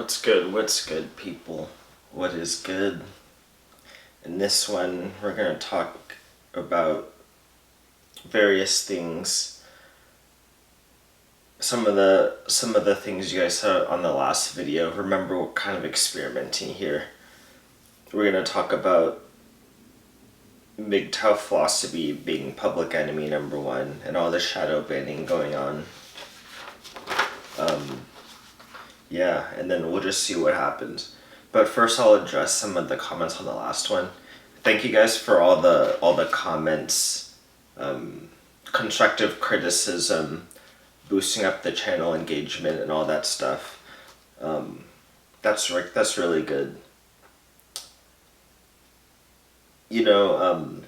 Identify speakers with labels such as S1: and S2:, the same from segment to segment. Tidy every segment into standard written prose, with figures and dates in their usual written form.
S1: What's good? What's good, people? What is good? In this one, we're going to talk about various things. Some of the things you guys saw on the last video. Remember, we're kind of experimenting here. We're going to talk about MGTOW philosophy being public enemy number one and all the shadow banning going on. Yeah, and then we'll just see what happens. But first, I'll address some of the comments on the last one. Thank you guys for all the comments, constructive criticism, boosting up the channel engagement, and all that stuff. That's really good. I'm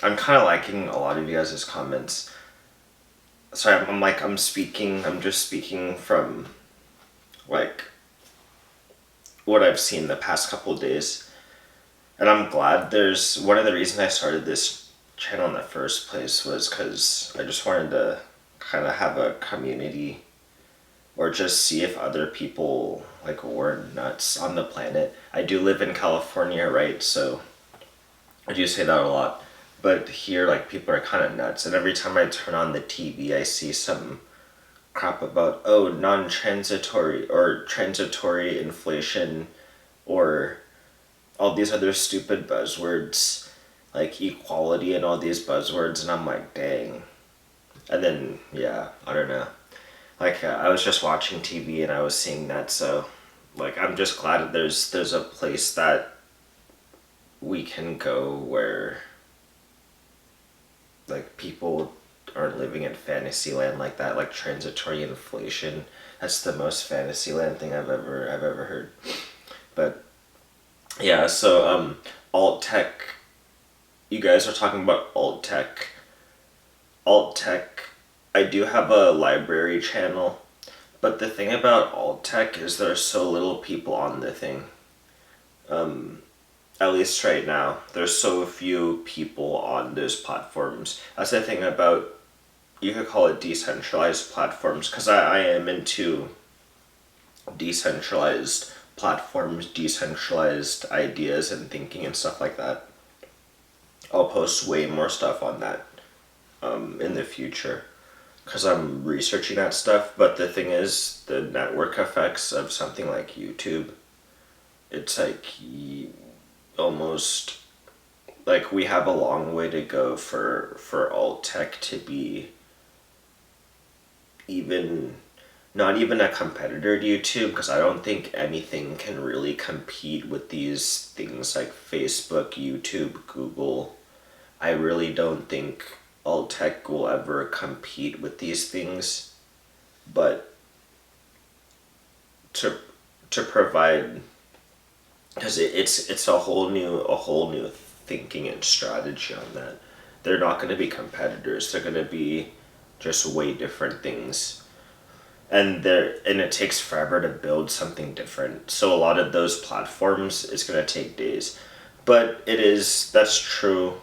S1: kind of liking a lot of you guys' comments. Sorry, I'm just speaking from what I've seen the past couple of days. And I'm glad one of the reasons I started this channel in the first place was because I just wanted to kind of have a community or just see if other people were nuts on the planet. I do live in California, right? So I do say that a lot. But here, people are kind of nuts. And every time I turn on the TV, I see some crap about, non-transitory or transitory inflation or all these other stupid buzzwords like equality and all these buzzwords, and I'm like, dang. And then, yeah, I don't know. I was just watching TV and I was seeing that, so I'm just glad that there's a place that we can go where people aren't living in fantasy land like that, like transitory inflation. That's the most fantasy land thing I've ever heard. But yeah, so alt tech. You guys are talking about alt tech. Alt tech. I do have a library channel, but the thing about alt tech is there's so little people on the thing. At least right now, there's so few people on those platforms. That's the thing about, you could call it decentralized platforms, because I am into decentralized platforms, decentralized ideas and thinking and stuff like that. I'll post way more stuff on that in the future, because I'm researching that stuff. But the thing is, the network effects of something like YouTube, it's almost we have a long way to go for alt tech to be not even a competitor to YouTube, because I don't think anything can really compete with these things like Facebook, YouTube, Google. I really don't think alt tech will ever compete with these things, but to provide, because it's a whole new thinking and strategy on that. They're not going to be competitors. They're going to be just way different things, and it takes forever to build something different. So a lot of those platforms is going to take days, but that's true.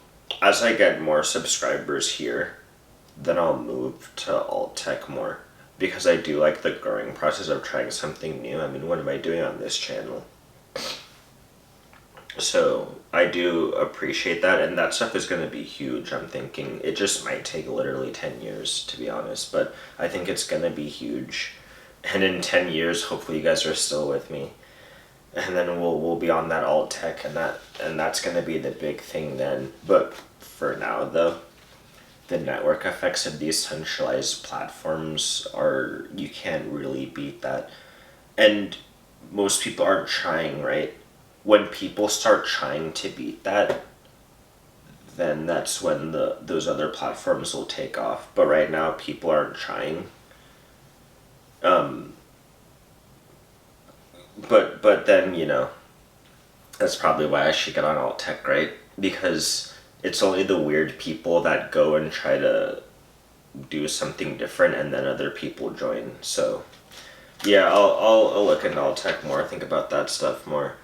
S1: As I get more subscribers here, then I'll move to alt tech more, because I do like the growing process of trying something new. I mean, what am I doing on this channel? So I do appreciate that, and that stuff is going to be huge. I'm thinking it just might take literally 10 years, to be honest, but I think it's going to be huge. And in 10 years, hopefully you guys are still with me. And then we'll be on that alt tech, and that's going to be the big thing then. But for now, though, the network effects of these centralized platforms you can't really beat that. And most people aren't trying, right? When people start trying to beat that, then that's when those other platforms will take off. But right now, people aren't trying. But then, that's probably why I should get on alt tech, right? Because it's only the weird people that go and try to do something different, and then other people join. So yeah, I'll look into alt tech more, think about that stuff more.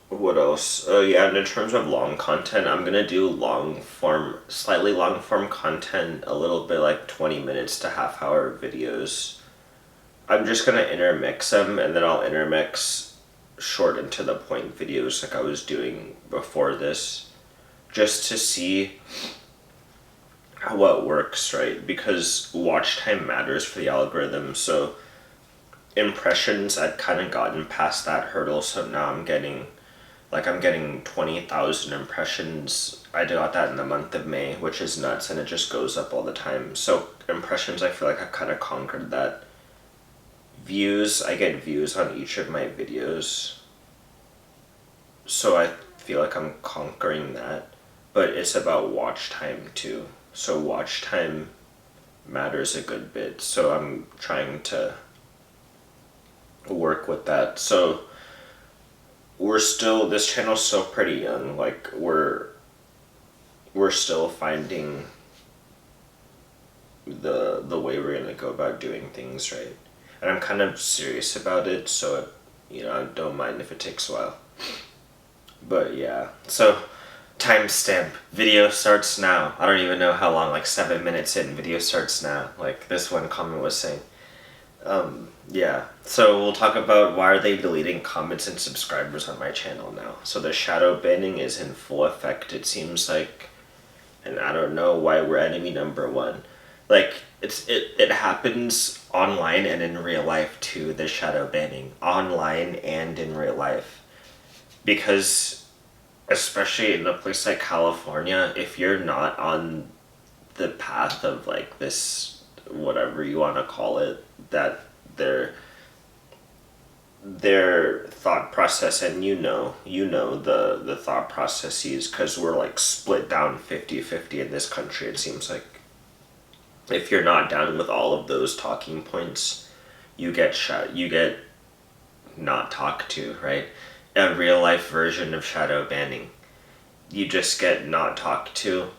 S1: What else? Oh yeah, and in terms of long content, I'm gonna do slightly long form content, a little bit 20 minutes to half hour videos I'm just gonna intermix them, and then I'll intermix short and to the point videos like I was doing before this, just to see what works, right? Because watch time matters for the algorithm. So impressions, I've kind of gotten past that hurdle, so now I'm getting 20,000 impressions. I got that in the month of May, which is nuts, and it just goes up all the time. So impressions, I feel like I kind of conquered that. Views, I get views on each of my videos, so I feel like I'm conquering that. But it's about watch time too. So watch time matters a good bit. So I'm trying to work with that. So this channel's still pretty young. Like we're still finding the way we're gonna go about doing things, right? And I'm kind of serious about it, so I don't mind if it takes a while. But yeah, so timestamp, video starts now. I don't even know how long, like 7 minutes in, video starts now. Like this one comment was saying. Yeah, so we'll talk about why are they deleting comments and subscribers on my channel now. So the shadow banning is in full effect, it seems like, and I don't know why we're enemy number one. Like it happens online and in real life too, the shadow banning, online and in real life, because especially in a place like California, if you're not on the path of like this, whatever you want to call it, that their thought process, and the thought processes, because we're like split down 50-50 in this country, it seems like. If you're not down with all of those talking points, you get not talked to, right? A real life version of shadow banning, you just get not talked to,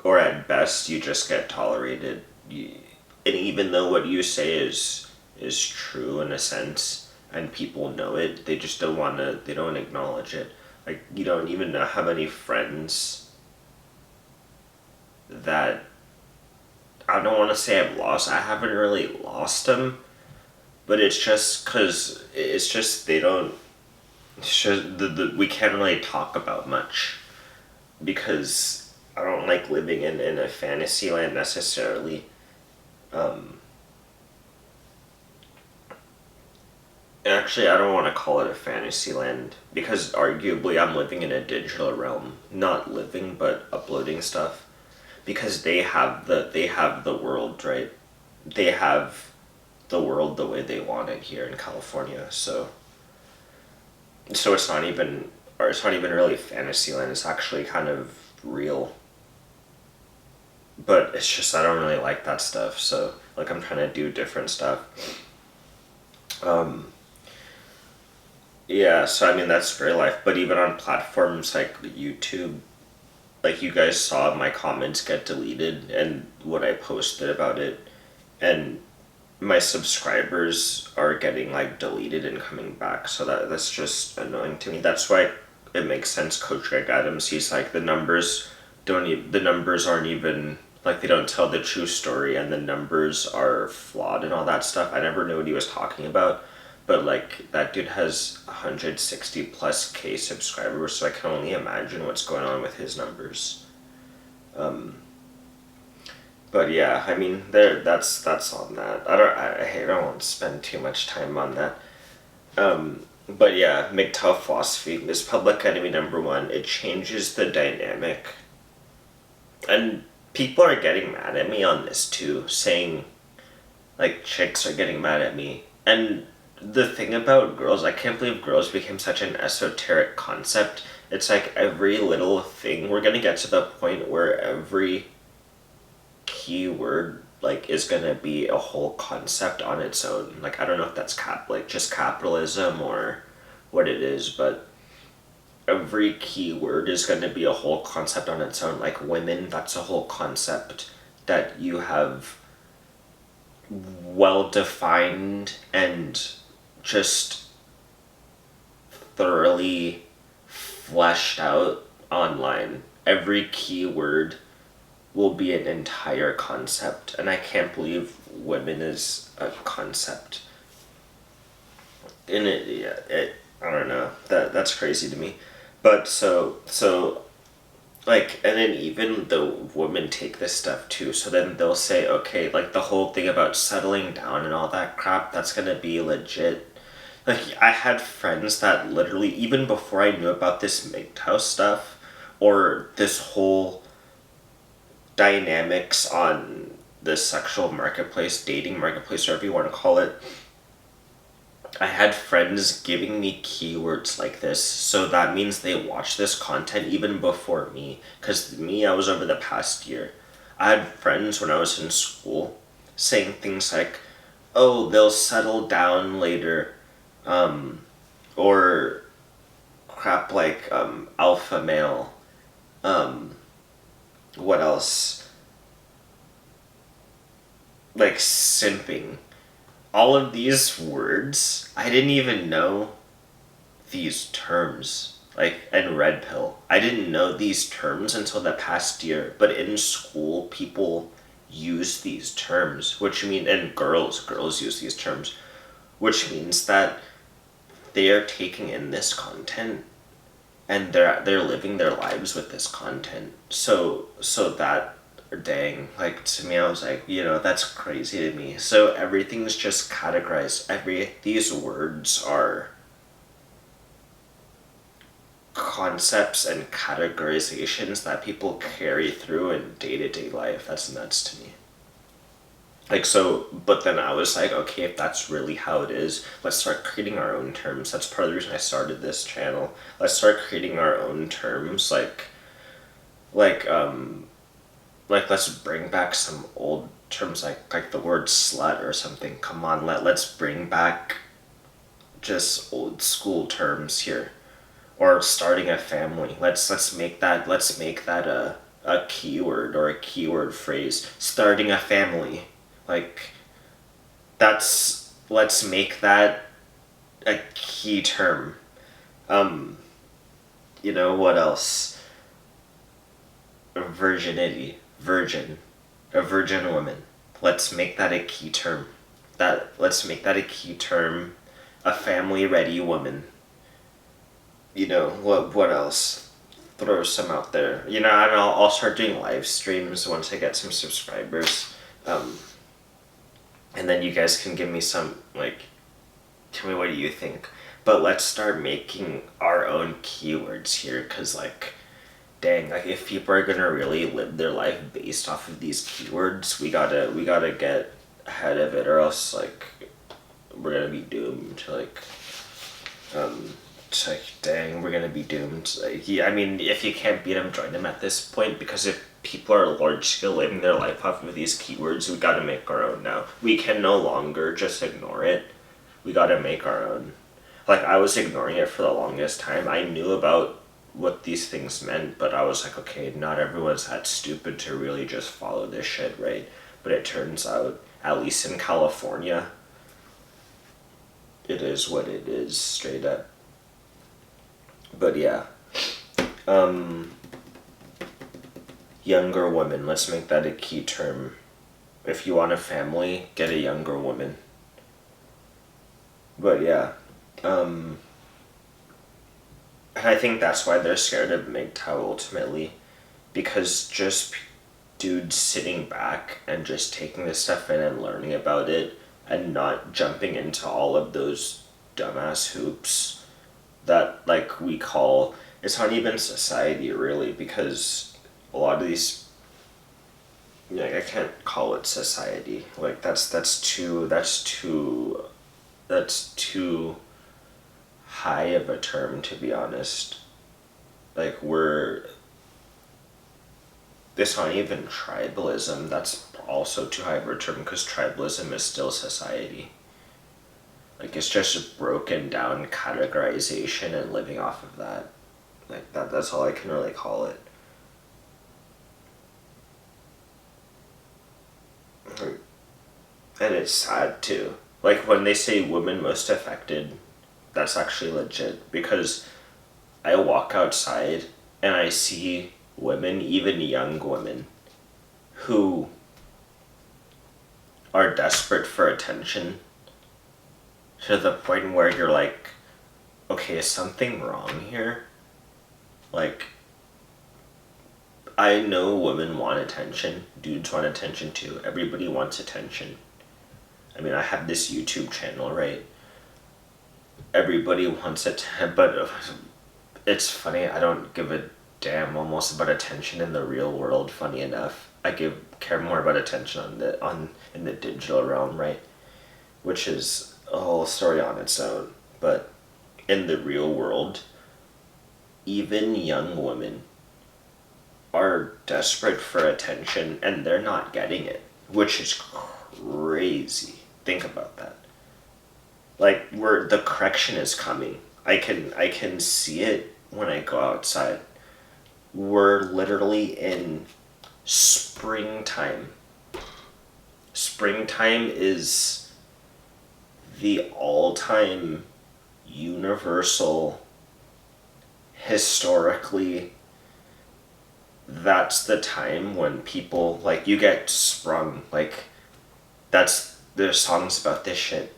S1: or at best you just get tolerated. And even though what you say is true in a sense, and people know it, they just don't want to. They don't acknowledge it. Like, you don't even know how many friends that I don't want to say I've lost. I haven't really lost them, but it's just because they don't. It's just we can't really talk about much, because I don't like living in a fantasy land necessarily. Actually, I don't want to call it a fantasy land, because arguably I'm living in a digital realm. Not living, but uploading stuff. Because they have the world, right? They have the world the way they want it here in California. So it's not even really Fantasyland. It's actually kind of real. But it's just I don't really like that stuff. So like I'm trying to do different stuff. Yeah, so I mean that's real life. But even on platforms like YouTube, like you guys saw my comments get deleted and what I posted about it, and my subscribers are getting like deleted and coming back, so that's just annoying to me. That's why it makes sense Coach Greg Adams, he's like the numbers aren't even like, they don't tell the true story, and the numbers are flawed and all that stuff. I never knew what he was talking about, but like that dude has 160 plus K subscribers, so I can only imagine what's going on with his numbers. But yeah, I mean, that's on that. I don't want to spend too much time on that. But yeah, MGTOW philosophy is public enemy number one. It changes the dynamic, and people are getting mad at me on this too, saying like chicks are getting mad at me. And the thing about girls, I can't believe girls became such an esoteric concept. It's like every little thing, we're gonna get to the point where every keyword like is gonna be a whole concept on its own. Like I don't know if that's just capitalism or what it is, but every keyword is gonna be a whole concept on its own. Like women, that's a whole concept that you have well defined and just thoroughly fleshed out online. Every keyword will be an entire concept, and I can't believe women is a concept. And I don't know. That's crazy to me. But like, and then even the women take this stuff too. So then they'll say, okay, like the whole thing about settling down and all that crap, that's gonna be legit. Like, I had friends that literally, even before I knew about this MGTOW stuff, or this whole dynamics on the sexual marketplace, dating marketplace, whatever you want to call it, I had friends giving me keywords like this, so that means they watch this content even before me. Because me, I was over the past year. I had friends when I was in school saying things like, oh, they'll settle down later, or crap like alpha male. What else? Like simping. All of these words, I didn't even know these terms. Like, and red pill. I didn't know these terms until the past year. But in school, people use these terms, which mean, and girls use these terms, which means that they are taking in this content and they're living their lives with this content. So that, dang, like, to me, I was like, that's crazy to me. So everything's just categorized. These words are concepts and categorizations that people carry through in day-to-day life. That's nuts to me. Like, so, but then I was like, okay, if that's really how it is, let's start creating our own terms. That's part of the reason I started this channel. Let's start creating our own terms, like, let's bring back some old terms, like the word slut or something. Come on, let's bring back just old school terms here. Or starting a family. Let's make that a keyword or a keyword phrase. Starting a family. Like, let's make that a key term. What else? Virginity. Virgin. A virgin woman. Let's make that a key term. Let's make that a key term. A family ready woman. What else? Throw some out there. And I'll start doing live streams once I get some subscribers. And then you guys can give me some, tell me what do you think. But let's start making our own keywords here, because, dang, if people are gonna really live their life based off of these keywords, we gotta get ahead of it, or else, we're gonna be doomed. Dang, we're gonna be doomed. I mean, if you can't beat them, join them at this point, because if people are large scale living their life off of these keywords, we gotta make our own now. We can no longer just ignore it. We gotta make our own. I was ignoring it for the longest time. I knew about what these things meant, but I was like, okay, not everyone's that stupid to really just follow this shit, right? But it turns out, at least in California, it is what it is, straight up. But yeah. Younger woman, let's make that a key term. If you want a family, get a younger woman. But yeah. And I think that's why they're scared of MGTOW ultimately. Because just dudes sitting back and just taking this stuff in and learning about it and not jumping into all of those dumbass hoops that, we call, it's not even society really, because a lot of these, I can't call it society. That's too high of a term, to be honest. It's not even tribalism. That's also too high of a term, because tribalism is still society. It's just a broken down categorization and living off of that. That's all I can really call it. And it's sad too. When they say women most affected, that's actually legit, because I walk outside and I see women, even young women, who are desperate for attention to the point where you're like, okay, is something wrong here? Like, I know women want attention, dudes want attention too, everybody wants attention. I mean, I have this YouTube channel, right? Everybody wants it, but it's funny, I don't give a damn almost about attention in the real world, funny enough. I care more about attention in the digital realm, right? Which is a whole story on its own. But in the real world, even young women are desperate for attention and they're not getting it, which is crazy. Think about that. Like, where the correction is coming. I can see it when I go outside. We're literally in springtime. Springtime is the all-time universal, historically, that's the time when people, like, you get sprung. Like, there's songs about this shit.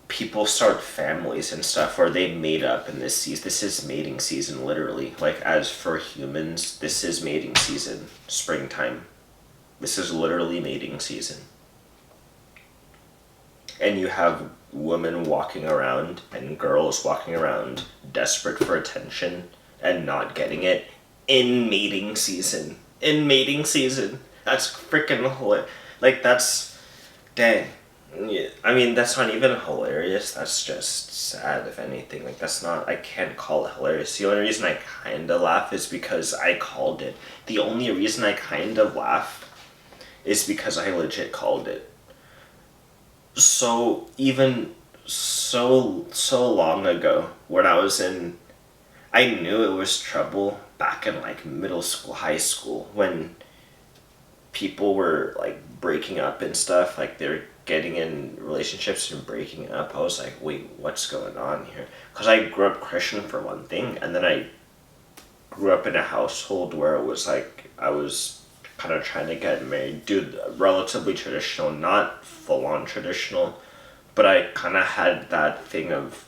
S1: People start families and stuff, or they mate up in this season. This is mating season, literally. Like, as for humans, this is mating season, springtime. This is literally mating season. And you have women walking around and girls walking around desperate for attention and not getting it in mating season. In mating season. That's freaking hilarious. Like, that's... Dang. Yeah, I mean, that's not even hilarious. That's just sad, if anything. Like, that's not... I can't call it hilarious. The only reason I kind of laugh is because I called it. The only reason I kind of laugh is because I legit called it. So, even so long ago, when I was in... I knew it was trouble back in, like, middle school, high school, when people were, like, breaking up and stuff. Like, they're getting in relationships and breaking up. I was like, wait, what's going on here? Because I grew up Christian, for one thing, and then I grew up in a household where it was like, I was kind of trying to get married. Dude, relatively traditional, not full-on traditional, but I kind of had that thing of,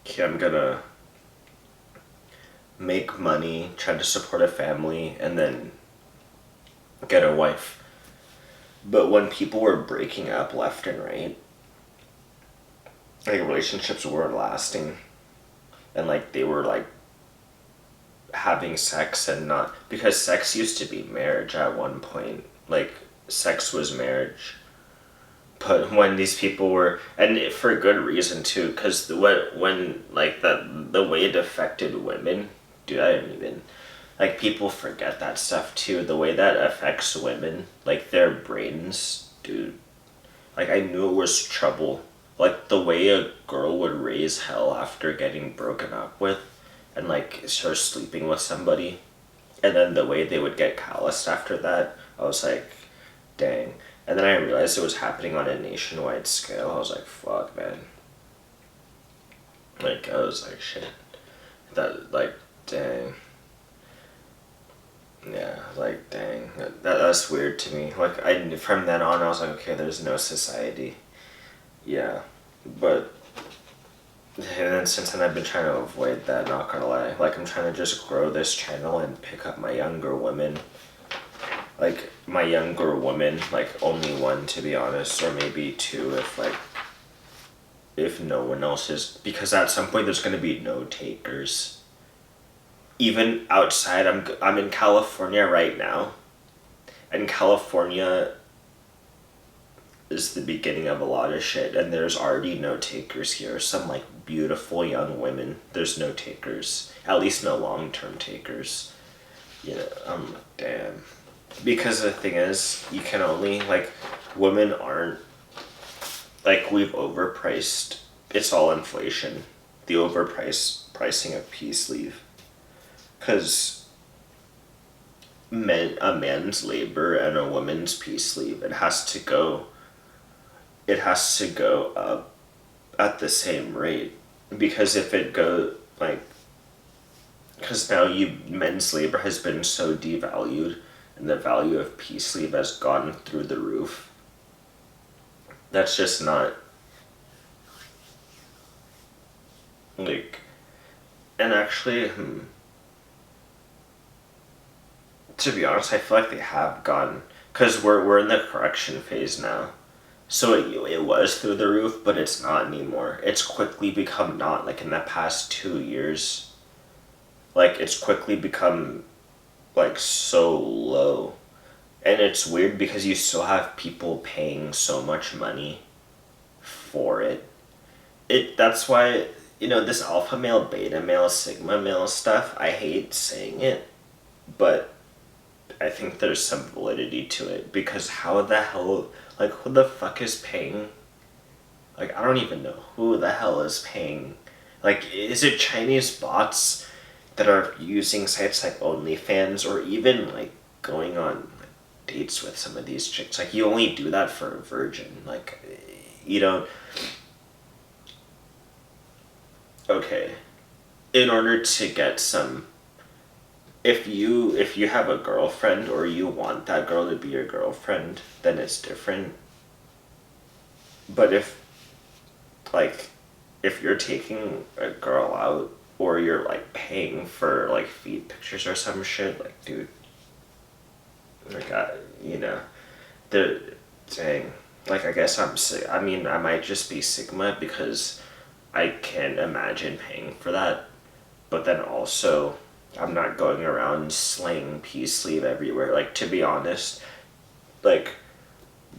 S1: okay, I'm gonna make money, try to support a family, and then get a wife. But when people were breaking up left and right, like, relationships weren't lasting, and, like, they were, like, having sex and not... Because sex used to be marriage at one point. Like, sex was marriage. But when these people were... And for good reason, too, because the way it affected women... Dude, I didn't even... Like, people forget that stuff, too. The way that affects women, like, their brains, dude. Like, I knew it was trouble. Like, the way a girl would raise hell after getting broken up with, and, like, start sleeping with somebody, and then the way they would get calloused after that, I was like, dang. And then I realized it was happening on a nationwide scale. I was like, fuck, man. Like, I was like, shit. That, like, dang. Yeah, like, dang. That's weird to me. Like, from then on, I was like, okay, there's no society. Yeah, but... And then since then, I've been trying to avoid that, not gonna lie. Like, I'm trying to just grow this channel and pick up my younger women. Like, my younger women, like, only one, to be honest, or maybe two if no one else is. Because at some point, there's gonna be no takers. Even outside, I'm in California right now, and California is the beginning of a lot of shit, and there's already no takers here. Some, like, beautiful young women, there's no takers, at least no long-term takers. You know, I'm like, damn. Because the thing is, you can only, like, women aren't, like, we've overpriced, it's all inflation, the pricing of peace leave. Because a man's labor and a woman's peace leave, it has to go up at the same rate. Because if it goes, like, because now men's labor has been so devalued, and the value of peace leave has gone through the roof. That's just not, like, and actually, to be honest, I feel like they have gone, because we're in the correction phase now. So it was through the roof, but it's not anymore. It's quickly become not, like in the past 2 years. Like it's quickly become like so low. And it's weird because you still have people paying so much money for it. That's why, this alpha male, beta male, sigma male stuff, I hate saying it, but I think there's some validity to it, because how the hell, like, who the fuck is paying? Like, I don't even know who the hell is paying. Like, is it Chinese bots that are using sites like OnlyFans, or even like going on like, dates with some of these chicks? Like, you only do that for a virgin. Like, you don't. Okay, in order to get some, if you have a girlfriend or you want that girl to be your girlfriend, then it's different. But like if you're taking a girl out, or you're like paying for like feed pictures or some shit, like, dude, like, the dang, like, I guess I mean, I might just be sigma, because I can't imagine paying for that. But then also, I'm not going around slaying peace leave everywhere. Like, to be honest, like,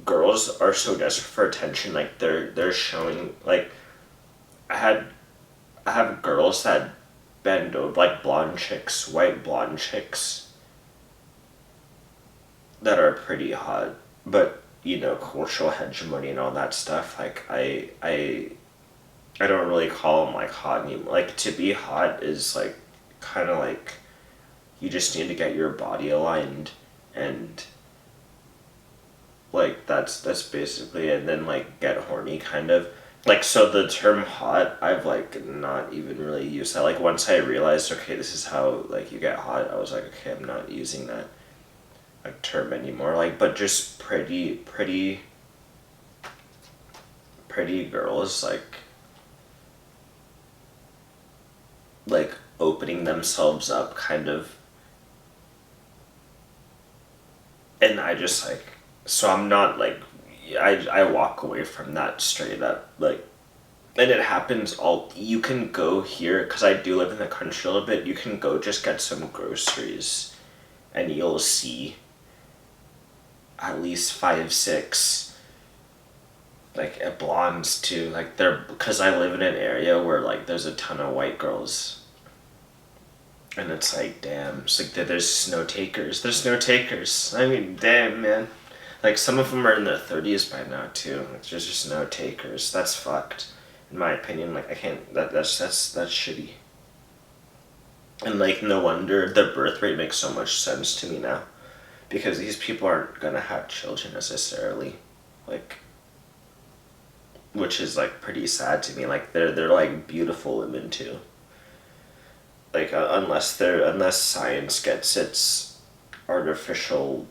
S1: girls are so desperate for attention. Like, they're showing, like, I have girls that bend over, like blonde chicks, white blonde chicks, that are pretty hot, but cultural hegemony and all that stuff. Like, I don't really call them like hot anymore. Like, to be hot is like kind of like you just need to get your body aligned, and like that's basically it. And then like get horny, kind of. Like, so the term hot, I've like not even really used that. Like, once I realized, okay, this is how like you get hot, I was like, okay, I'm not using that like term anymore. Like, but just pretty girls, like opening themselves up, kind of. And I just like, so I'm not like, I walk away from that straight up, like. And it happens you can go here, because I do live in the country a little bit, you can go just get some groceries, and you'll see at least 5, 6, like, blondes too, like, because I live in an area where like there's a ton of white girls, and it's like, damn, it's like there's no takers, I mean, damn, man. Like, some of them are in their 30s by now too. Like, there's just no takers. That's fucked, in my opinion. Like, I can't. That's shitty. And like, no wonder the birth rate makes so much sense to me now, because these people aren't gonna have children necessarily, like, which is like pretty sad to me. Like, they're like beautiful women too. Like, unless science gets its artificial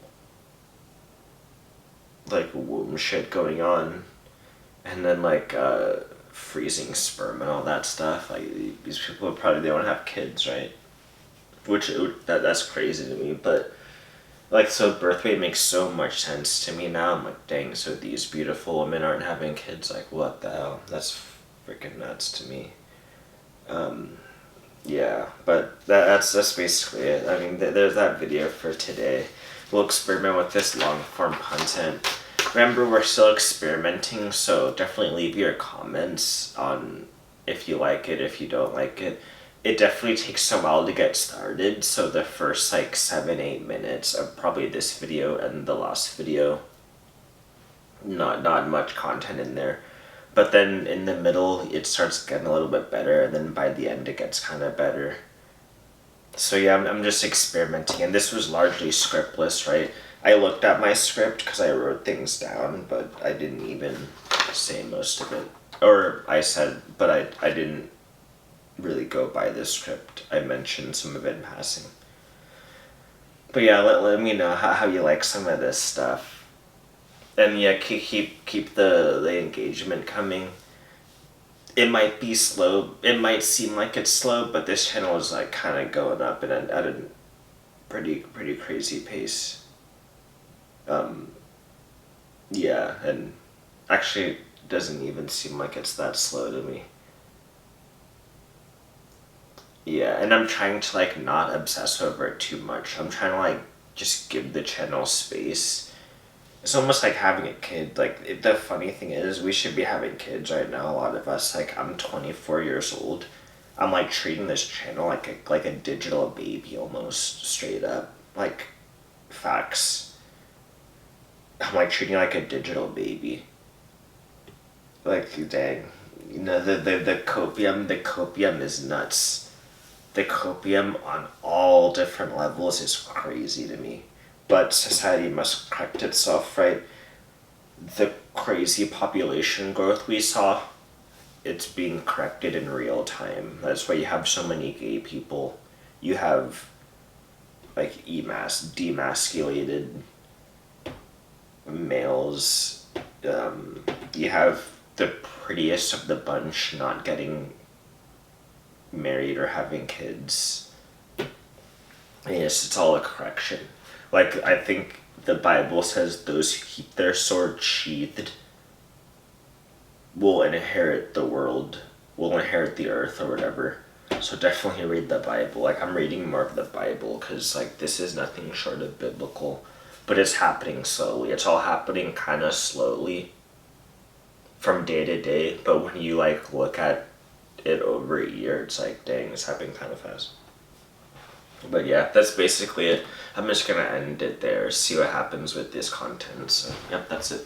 S1: like womb shit going on, and then like freezing sperm and all that stuff. Like, these people probably, they want to have kids, right? That's crazy to me. But like, so birth weight makes so much sense to me now. I'm like, dang, so these beautiful women aren't having kids. Like, what the hell? That's freaking nuts to me. Yeah, but that's basically it. I mean, there's that video for today. We'll experiment with this long form content. Remember, we're still experimenting, so definitely leave your comments on if you like it, if you don't like it. It definitely takes a while to get started, so the first like 7-8 minutes of probably this video and the last video, not much content in there. But then in the middle, it starts getting a little bit better, and then by the end, it gets kind of better. So yeah, I'm just experimenting, and this was largely scriptless, right? I looked at my script because I wrote things down, but I didn't even say most of it. Or I said, but I didn't really go by the script. I mentioned some of it in passing. But yeah, let me know how you like some of this stuff. And yeah, keep the engagement coming. It might be slow. It might seem like it's slow, but this channel is like kind of going up and at a pretty crazy pace. Yeah, and actually doesn't even seem like it's that slow to me. Yeah, and I'm trying to like not obsess over it too much. I'm trying to like just give the channel space. It's almost like having a kid. Like the funny thing is, we should be having kids right now. A lot of us. Like I'm 24 years old. I'm like treating this channel like a digital baby almost straight up. Like facts. I'm like treating it like a digital baby. Like dang, the copium is nuts. The copium on all different levels is crazy to me. But society must correct itself, right? The crazy population growth we saw, it's being corrected in real time. That's why you have so many gay people. You have like demasculated males. You have the prettiest of the bunch not getting married or having kids. Yes, it's all a correction. Like, I think the Bible says those who keep their sword sheathed will inherit the world, will inherit the earth or whatever. So definitely read the Bible. Like, I'm reading more of the Bible because, like, this is nothing short of biblical. But it's happening slowly. It's all happening kind of slowly from day to day. But when you, like, look at it over a year, it's like, dang, it's happening kind of fast. But yeah, that's basically it. I'm just gonna end it there, see what happens with this content. So, yep, that's it.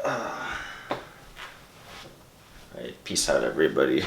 S1: Alright, peace out, everybody.